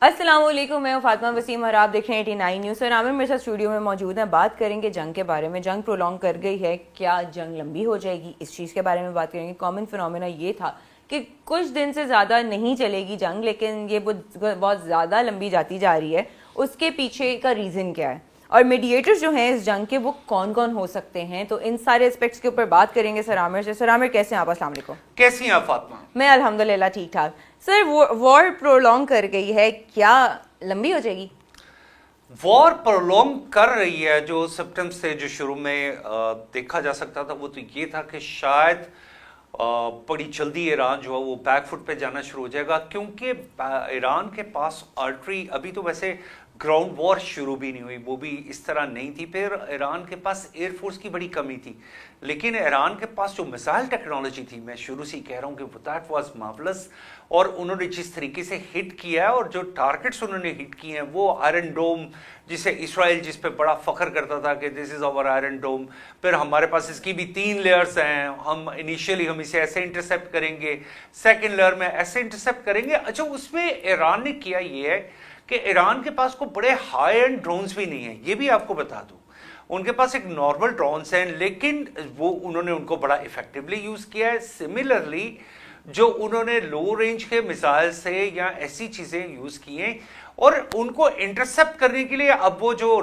السلام علیکم، میں ہوں فاطمہ وسیم اور آپ دیکھ رہے ہیں 89 نیوز۔ اور عامر میرے ساتھ اسٹوڈیو میں موجود ہیں، بات کریں گے جنگ کے بارے میں۔ جنگ پرولونگ کر گئی ہے، کیا جنگ لمبی ہو جائے گی، اس چیز کے بارے میں بات کریں گے۔ کامن فنومینا یہ تھا کہ کچھ دن سے زیادہ نہیں چلے گی جنگ، لیکن یہ بہت زیادہ لمبی جاتی جا رہی ہے۔ اس کے پیچھے کا ریزن کیا ہے، اور میڈیٹر جو ہیں اس جنگ کے وہ کون کون ہو سکتے ہیں، تو ان سارے اسپیکٹس کے اوپر بات کریں گے سر عامر سے۔ سر عامر کیسے ہیں آپ؟ السلام علیکم۔ کیسی ہیں آپ فاطمہ؟ میں الحمدللہ ٹھیک ٹھاک۔ سر وار پرولونگ کر گئی ہے، کیا لمبی ہو جائے گی؟ وار پرولونگ کر رہی ہے۔ جو سپٹمبر سے جو شروع میں دیکھا جا سکتا تھا وہ تو یہ تھا کہ شاید بڑی جلدی ایران جو ہے وہ بیک فٹ پہ جانا شروع ہو جائے گا، کیونکہ ایران کے پاس آرٹری ابھی تو ویسے گراؤنڈ وار شروع بھی نہیں ہوئی، وہ بھی اس طرح نہیں تھی۔ پھر ایران کے پاس ایئر فورس کی بڑی کمی تھی، لیکن ایران کے پاس جو میزائل ٹیکنالوجی تھی، میں شروع سے کہہ رہا ہوں کہ دیٹ واز مارولس۔ اور انہوں نے جس طریقے سے ہٹ کیا ہے، اور جو ٹارگٹس انہوں نے ہٹ کیے ہیں، وہ آئرن ڈوم جسے اسرائیل جس پہ بڑا فخر کرتا تھا کہ دس از آور آئرن ڈوم، پھر ہمارے پاس اس کی بھی 3 لیئرز ہیں، ہم انیشیلی ہم اسے ایسے انٹرسیپٹ کریں گے، سیکنڈ لیئر میں ایسے انٹرسیپٹ کریں گے۔ اچھا، اس میں ایران نے کیا یہ ہے کہ ایران کے پاس کوئی بڑے ہائی اینڈ ڈرونز بھی نہیں ہیں، یہ بھی آپ کو بتا دوں۔ ان کے پاس ایک نارمل ڈرونز ہیں، لیکن وہ انہوں نے ان کو بڑا افیکٹولی یوز کیا ہے۔ سملرلی جو انہوں نے لو رینج کے میزائل سے یا ایسی چیزیں یوز کی ہیں، اور ان کو انٹرسیپٹ کرنے کے لیے اب وہ جو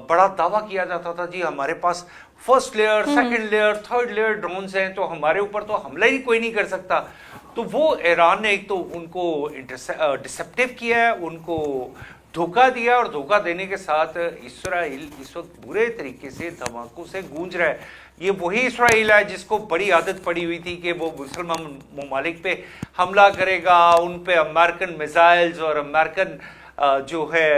بڑا دعویٰ کیا جاتا تھا، جی ہمارے پاس first layer, second layer, third layer drones ہیں، تو ہمارے اوپر تو حملہ ہی کوئی نہیں کر سکتا۔ تو وہ ایران نے ایک تو ان کو ڈسپٹیو کیا ہے، ان کو دھوکہ دیا، اور دھوکہ دینے کے ساتھ اسرائیل اس وقت برے طریقے سے دھماکوں سے گونج رہا ہے۔ یہ وہی اسرائیل ہے جس کو بڑی عادت پڑی ہوئی تھی کہ وہ مسلمان ممالک پہ حملہ کرے گا، ان پہ امریکن میزائلز اور امریکن جو ہے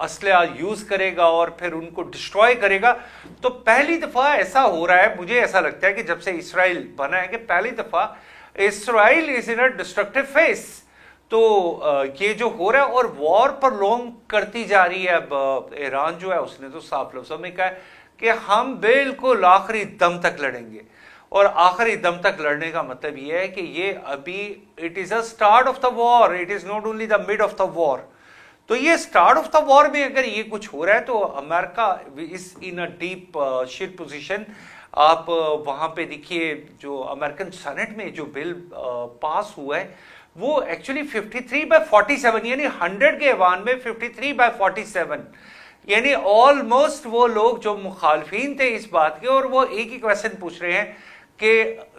اسلحہ یوز کرے گا، اور پھر ان کو ڈسٹروائے کرے گا۔ تو پہلی دفعہ ایسا ہو رہا ہے، مجھے ایسا لگتا ہے کہ جب سے اسرائیل بنا ہے، کہ پہلی دفعہ اسرائیل از ان اے ڈسٹرکٹیو فیس۔ تو یہ جو ہو رہا ہے، اور وار پر لونگ کرتی جا رہی ہے۔ اب ایران جو ہے اس نے تو صاف لفظوں میں کہا ہے کہ ہم بالکل آخری دم تک لڑیں گے، اور آخری دم تک لڑنے کا مطلب یہ ہے کہ یہ ابھی it is a start of the war, it is not only the mid of the war. تو یہ اسٹارٹ آف دا وار میں اگر یہ کچھ ہو رہا ہے تو امریکہ از ان اے ڈیپ شٹ پوزیشن۔ آپ وہاں پہ دیکھیے جو امریکن سینٹ میں جو بل پاس ہوا ہے، وہ ایکچولی 53/47، یعنی 100 کے ایوان میں 53/47، یعنی آلموسٹ وہ لوگ جو مخالفین تھے اس بات کے، اور وہ ایک ہی کویسچن پوچھ رہے ہیں کہ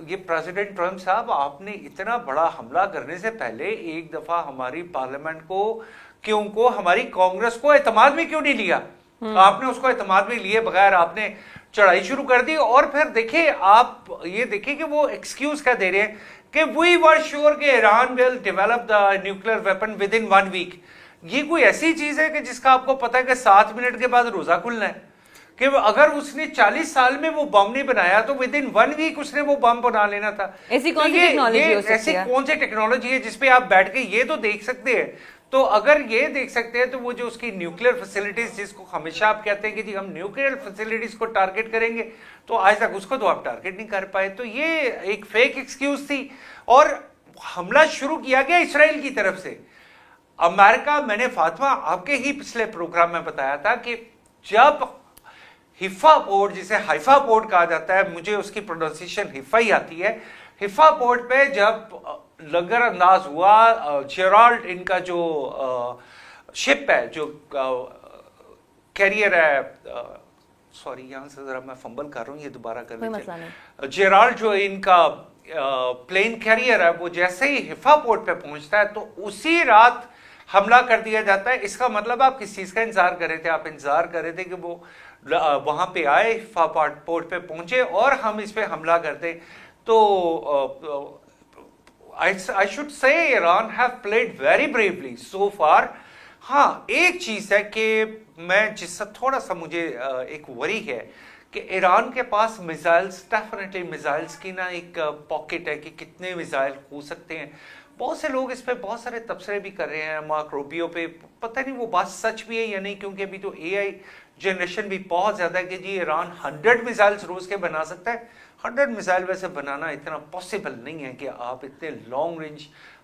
یہ پریزیڈنٹ ٹرمپ صاحب، آپ نے اتنا بڑا حملہ کرنے سے پہلے ایک دفعہ ہماری پارلیمنٹ کو ہماری کانگریس کو اعتماد میں کیوں نہیں لیا؟ آپ نے اس کو اعتماد میں لیے بغیر آپ نے چڑھائی شروع کر دی۔ اور پھر دیکھیں، آپ یہ دیکھیں کہ وہ ایکسکیوز کیا دے رہے ہیں کہ وی ور شیور کہ Iran will develop the nuclear weapon within 1 week. یہ کوئی ایسی چیز ہے کہ جس کا آپ کو پتا ہے کہ 7 منٹ کے بعد روزہ کھلنا ہے، کہ اگر اس نے 40 سال میں وہ بم نہیں بنایا تو ود ان 1 ویک اس نے وہ بم بنا لینا تھا۔ ایسی کون سی ٹیکنالوجی ہو سکتی ہے؟ ایسی کون سی ٹیکنالوجی ہے جس پہ آپ بیٹھ کے یہ تو دیکھ سکتے ہیں؟ تو اگر یہ دیکھ سکتے ہیں تو وہ جو اس کی نیوکلیر فیسلٹیز، جس کو ہمیشہ آپ کہتے ہیں کہ جی ہم نیوکلیر فیسلٹیز کو ٹارگٹ کریں گے، تو آج تک اس کو تو آپ ٹارگٹ نہیں کر پائے۔ تو یہ ایک فیک ایکسکیوز تھی، اور حملہ شروع کیا گیا اسرائیل کی طرف سے۔ امریکہ، میں نے فاطمہ آپ کے ہی پچھلے پروگرام میں بتایا تھا کہ جب حفا پورٹ، جسے حیفا پورٹ کہا جاتا ہے، مجھے اس کی پروننسیشن حفا ہی آتی ہے، حفا پورٹ پہ جب لنگر انداز ہوا، جیرالٹ ان کا جو شپ ہے، جو کیریئر ہے، سوری یہاں سے ذرا میں فمبل کر رہا ہوں، یہ دوبارہ کر لیجیے۔ جیرالٹ جو ان کا پلین کیریئر ہے، وہ جیسے ہی حفا پورٹ پہ پہنچتا ہے تو اسی رات حملہ کر دیا جاتا ہے۔ اس کا مطلب آپ کس چیز کا انتظار کر رہے تھے؟ آپ انتظار کر رہے تھے کہ وہ وہاں پہ آئے، حفا پورٹ پہ پہنچے اور ہم اس پہ حملہ کرتے۔ تو I should say Iran have played very bravely so far۔ ہاں، ایک چیز ہے کہ میں جس سے تھوڑا سا مجھے ایک وری ہے کہ ایران کے پاس میزائلز، ڈیفینیٹلی میزائلز کی نا ایک پاکٹ ہے کہ کتنے میزائل ہو سکتے ہیں۔ بہت سے لوگ اس پہ بہت سارے تبصرے بھی کر رہے ہیں، مارک روبیو پہ، پتہ نہیں وہ بات سچ بھی ہے یا نہیں، کیونکہ ابھی تو اے آئی جنریشن بھی بہت زیادہ ہے کہ جی ایران 100 میزائلز روز کے بنا سکتا ہے۔ 100 میزائل ویسے بنانا اتنا پاسبل نہیں ہے کہ آپ اتنے لانگ رینج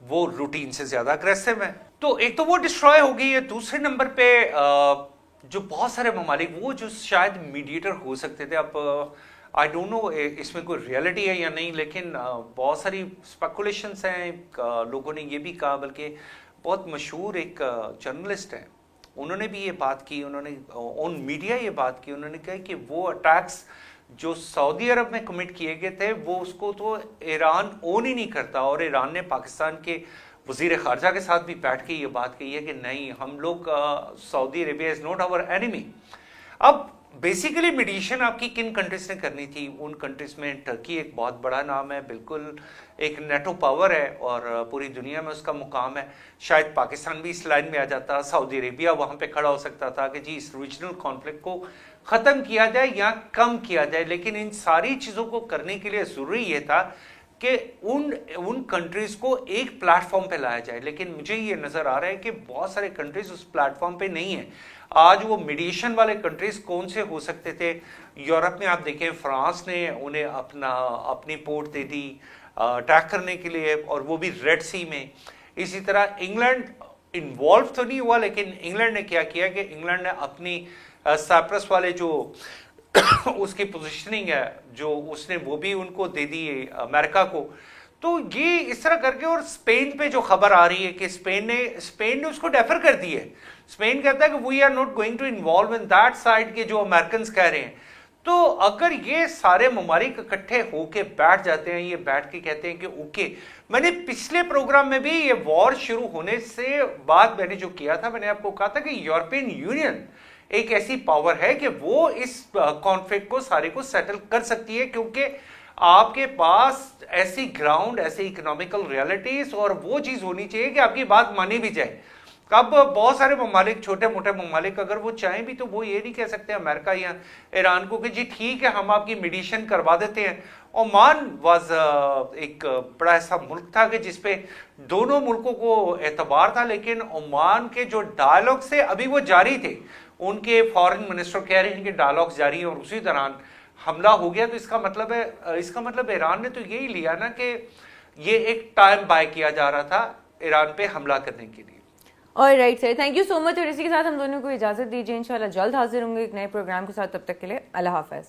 وہ روٹین سے زیادہ اگریسو ہیں. تو ایک تو وہ ڈسٹروائے ہو گئی ہے. دوسرے نمبر پہ جو بہت سارے ممالک وہ جو شاید میڈیٹر ہو سکتے تھے, اب آئی ڈونٹ نو اس میں کوئی ریئلٹی ہے یا نہیں, لیکن بہت ساری اسپیکولیشنس ہیں. لوگوں نے یہ بھی کہا, بلکہ بہت مشہور ایک جرنلسٹ ہیں, انہوں نے بھی یہ بات کی, انہوں نے آن میڈیا یہ بات کی, انہوں نے کہا کہ وہ اٹیکس جو سعودی عرب میں کمٹ کیے گئے تھے وہ اس کو تو ایران اون ہی نہیں کرتا, اور ایران نے پاکستان کے وزیر خارجہ کے ساتھ بھی بیٹھ کے یہ بات کہی ہے کہ نہیں, ہم لوگ Saudi Arabia is not our enemy. اب بیسیکلی میڈیشن آپ کی کن کنٹریز نے کرنی تھی؟ ان کنٹریز میں ٹرکی ایک بہت بڑا نام ہے, بالکل ایک نیٹو پاور ہے اور پوری دنیا میں اس کا مقام ہے. شاید پاکستان بھی اس لائن میں آ جاتا, سعودی عربیہ وہاں پہ کھڑا ہو سکتا تھا کہ جی اس ریجنل کانفلکٹ کو ختم کیا جائے یا کم کیا جائے. لیکن ان ساری چیزوں کو کرنے کے لیے ضروری یہ تھا کہ ان کنٹریز کو ایک پلیٹ فارم پہ لایا جائے. لیکن مجھے یہ نظر آ رہا ہے کہ بہت سارے کنٹریز اس پلیٹ فارم پہ نہیں ہیں. آج وہ میڈیشن والے کنٹریز کون سے ہو سکتے تھے؟ یورپ میں آپ دیکھیں, فرانس نے انہیں اپنی پورٹ دے دی اٹیک کرنے کے لیے, اور وہ بھی ریڈ سی میں. اسی طرح انگلینڈ انوالو تو نہیں ہوا, لیکن انگلینڈ نے کیا کیا کہ انگلینڈ نے اپنی سائپرس والے جو اس کی پوزیشننگ ہے جو اس نے وہ بھی ان کو دے دی امریکہ کو. تو یہ اس طرح کر کے, اور اسپین پہ جو خبر آ رہی ہے کہ اسپین نے اس کو ڈیفر کر دی ہے. اسپین کہتا ہے کہ we are not going to involve in that side کے جو امریکنز کہہ رہے ہیں. تو اگر یہ سارے ممالک اکٹھے ہو کے بیٹھ جاتے ہیں, یہ بیٹھ کے کہتے ہیں کہ اوکے, میں نے پچھلے پروگرام میں بھی یہ وار شروع ہونے سے بعد میں نے جو کیا تھا, میں نے آپ کو کہا تھا کہ یورپین یونین ایک ایسی پاور ہے کہ وہ اس کانفلکٹ کو سارے کو سیٹل کر سکتی ہے, کیونکہ آپ کے پاس ایسی گراؤنڈ, ایسی اکنامیکل ریالٹیز اور وہ چیز ہونی چاہیے کہ آپ کی بات مانی بھی جائے. اب بہت سارے ممالک, چھوٹے موٹے ممالک, اگر وہ چاہیں بھی تو وہ یہ نہیں کہہ سکتے امریکہ یا ایران کو کہ جی ٹھیک ہے ہم آپ کی میڈیشن کروا دیتے ہیں. عمان واز ایک بڑا ایسا ملک تھا کہ جس پہ دونوں ملکوں کو اعتبار تھا, لیکن عمان کے جو ڈائلاگ سے ابھی وہ جاری تھے, ان کے فارن منسٹر کہہ رہے ہیں کہ ڈائلاگ جاری ہیں, اور اسی دوران حملہ ہو گیا. تو اس کا مطلب ایران نے تو یہی لیا نا کہ یہ ایک ٹائم بائی کیا جا رہا تھا ایران پہ حملہ کرنے کے لیے. اور right sir, thank you so much. اور اسی کے ساتھ ہم دونوں کو اجازت دیجیے, انشاءاللہ جلد حاضر ہوں گے ایک نئے پروگرام کے ساتھ. تب تک کے لیے اللہ حافظ.